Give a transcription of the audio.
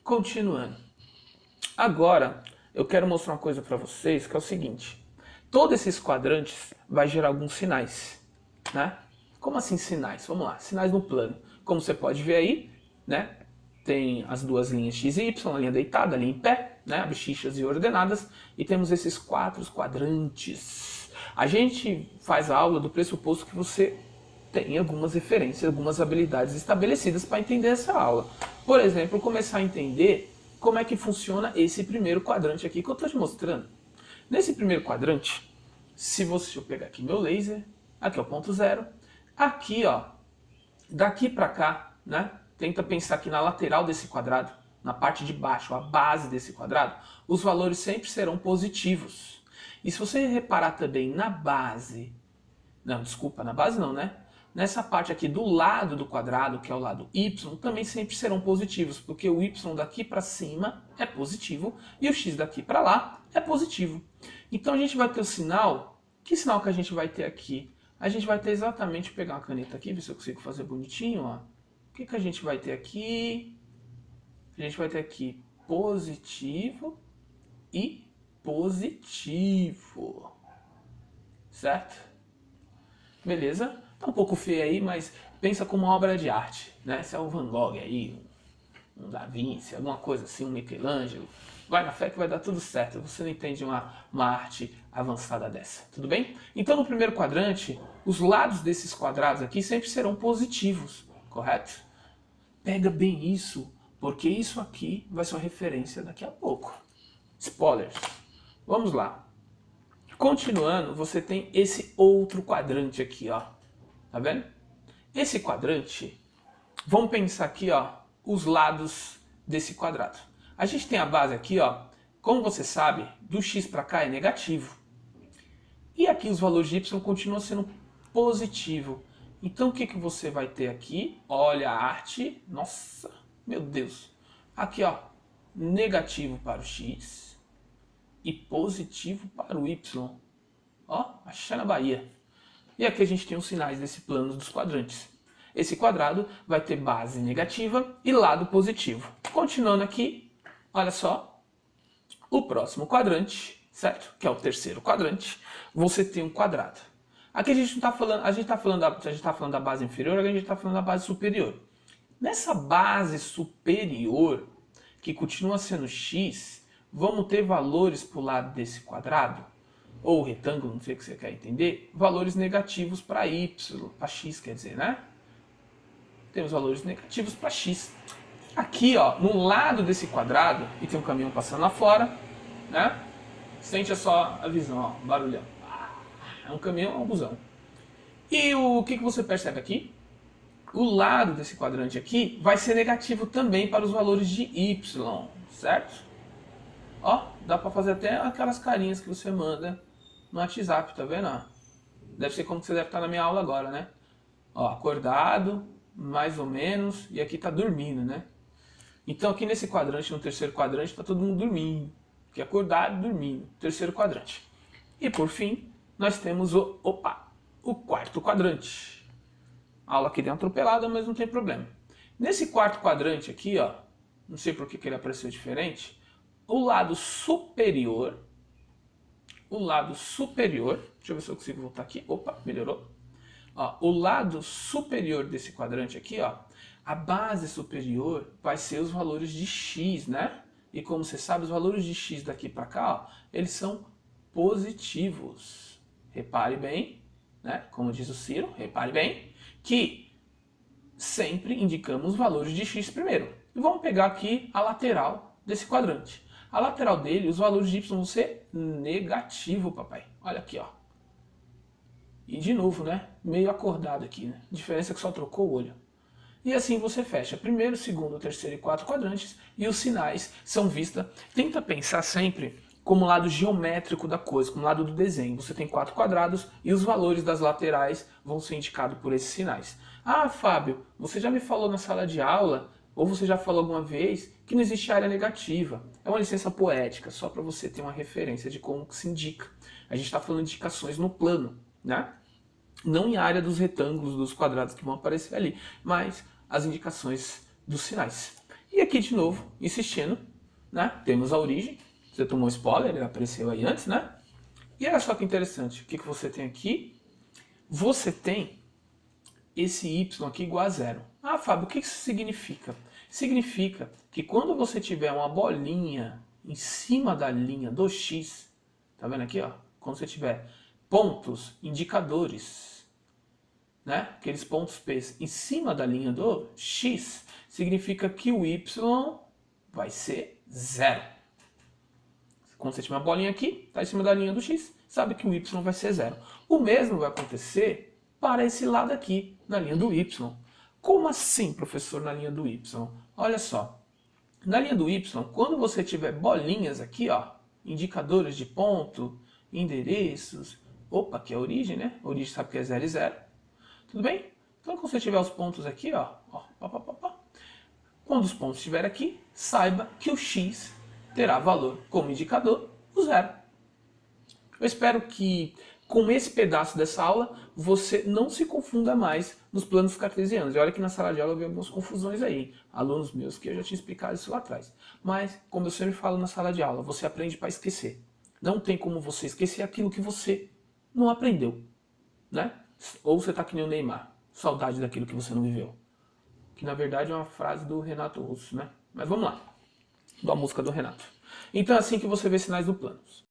Continuando. Agora, eu quero mostrar uma coisa para vocês, que é o seguinte. Todos esses quadrantes vai gerar alguns sinais, né? Como assim sinais? Vamos lá, sinais no plano. Como você pode ver aí, né? Tem as duas linhas x e y, a linha deitada, a linha em pé, né? Abscissas e ordenadas. E temos esses 4 quadrantes. A gente faz a aula do pressuposto que você tem algumas referências, algumas habilidades estabelecidas para entender essa aula. Por exemplo, começar a entender como é que funciona esse primeiro quadrante aqui que eu estou te mostrando. Nesse primeiro quadrante, se você, eu pegar aqui meu laser, aqui é o ponto zero, aqui ó, daqui para cá, né? Tenta pensar aqui na lateral desse quadrado, na parte de baixo, a base desse quadrado, os valores sempre serão positivos. E se você reparar também na base, não, desculpa, na base não, né? Nessa parte aqui do lado do quadrado, que é o lado y, também sempre serão positivos, porque o y daqui para cima é positivo e o x daqui para lá é positivo. Então a gente vai ter o sinal, que sinal que a gente vai ter aqui? A gente vai ter exatamente, vou pegar uma caneta aqui, ver se eu consigo fazer bonitinho, ó. O que a gente vai ter aqui? A gente vai ter aqui positivo e positivo, certo? Beleza? Tá um pouco feio aí, mas pensa como uma obra de arte, né? Se é o Van Gogh aí, um Da Vinci, alguma coisa assim, um Michelangelo, vai na fé que vai dar tudo certo. Você não entende uma arte avançada dessa, tudo bem? Então no primeiro quadrante, os lados desses quadrados aqui sempre serão positivos, correto? Pega bem isso, porque isso aqui vai ser uma referência daqui a pouco. Spoilers. Vamos lá. Continuando, você tem esse outro quadrante aqui, ó. Tá vendo? Esse quadrante, vamos pensar aqui, ó, os lados desse quadrado. A gente tem a base aqui, ó, como você sabe, do x para cá é negativo. E aqui os valores de y continuam sendo positivo. Então o que você vai ter aqui? Olha a arte, nossa, meu Deus. Aqui, ó, negativo para o x e positivo para o y. Ó, achei na Bahia. E aqui a gente tem os sinais desse plano dos quadrantes. Esse quadrado vai ter base negativa e lado positivo. Continuando aqui, olha só, o próximo quadrante, certo? Que é o terceiro quadrante, você tem um quadrado. Aqui a gente está falando da base inferior, aqui a gente está falando da base superior. Nessa base superior, que continua sendo x, vamos ter valores para o lado desse quadrado, ou retângulo, não sei o que você quer entender, valores negativos para y, para x, quer dizer, né? Temos valores negativos para x. Aqui, ó, no lado desse quadrado, e tem um caminhão passando lá fora, né? Sente só a visão, ó, barulhão. É um caminhão, é um busão. E o que você percebe aqui? O lado desse quadrante aqui vai ser negativo também para os valores de y, certo? Ó, dá para fazer até aquelas carinhas que você manda no WhatsApp, tá vendo? Deve ser como que você deve estar na minha aula agora, né? Ó, acordado, mais ou menos, e aqui tá dormindo, né? Então aqui nesse quadrante, no terceiro quadrante, tá todo mundo dormindo. Aqui acordado, dormindo. Terceiro quadrante. E por fim, nós temos o quarto quadrante. A aula aqui deu uma atropelada, mas não tem problema. Nesse quarto quadrante aqui, ó, não sei por que ele apareceu diferente, o lado superior, deixa eu ver se eu consigo voltar aqui, opa, melhorou. Ó, o lado superior desse quadrante aqui, ó, a base superior vai ser os valores de x, né? E como você sabe, os valores de x daqui para cá, ó, eles são positivos. Repare bem, né? Como diz o Ciro, repare bem, que sempre indicamos os valores de x primeiro. E vamos pegar aqui a lateral desse quadrante. A lateral dele, os valores de y vão ser negativo, papai. Olha aqui, ó. E de novo, né? Meio acordado aqui, né? A diferença é que só trocou o olho. E assim você fecha primeiro, segundo, terceiro e quarto quadrantes e os sinais são vistos. Tenta pensar sempre como lado geométrico da coisa, como lado do desenho. Você tem 4 quadrados e os valores das laterais vão ser indicados por esses sinais. Ah, Fábio, você já me falou na sala de aula, ou você já falou alguma vez, que não existe área negativa. É uma licença poética, só para você ter uma referência de como se indica. A gente está falando de indicações no plano, né? Não em área dos retângulos, dos quadrados que vão aparecer ali, mas as indicações dos sinais. E aqui de novo, insistindo, né? Temos a origem. Você tomou spoiler, ele apareceu aí antes, né? E olha só que interessante, o que você tem aqui? Você tem esse y aqui igual a zero. Ah, Fábio, o que isso significa? Significa que quando você tiver uma bolinha em cima da linha do x, tá vendo aqui, ó? Quando você tiver pontos, indicadores, né? Aqueles pontos P em cima da linha do x, significa que o y vai ser zero. Quando você tiver uma bolinha aqui, está em cima da linha do x, sabe que o y vai ser zero. O mesmo vai acontecer para esse lado aqui, na linha do y. Como assim, professor, na linha do y? Olha só, na linha do y, quando você tiver bolinhas aqui, ó, indicadores de ponto, endereços, opa, aqui é a origem, né? A origem sabe que é 0 e 0. Tudo bem? Então, quando você tiver os pontos aqui, ó, quando os pontos estiverem aqui, saiba que o x terá valor como indicador o zero. Eu espero que com esse pedaço dessa aula você não se confunda mais nos planos cartesianos. E olha que na sala de aula eu vi algumas confusões aí. Alunos meus que eu já tinha explicado isso lá atrás. Mas, como eu sempre falo na sala de aula, você aprende para esquecer. Não tem como você esquecer aquilo que você não aprendeu. Né? Ou você está que nem o Neymar. Saudade daquilo que você não viveu. Que na verdade é uma frase do Renato Russo, né? Mas vamos lá. Da música do Renato. Então é assim que você vê sinais do planos.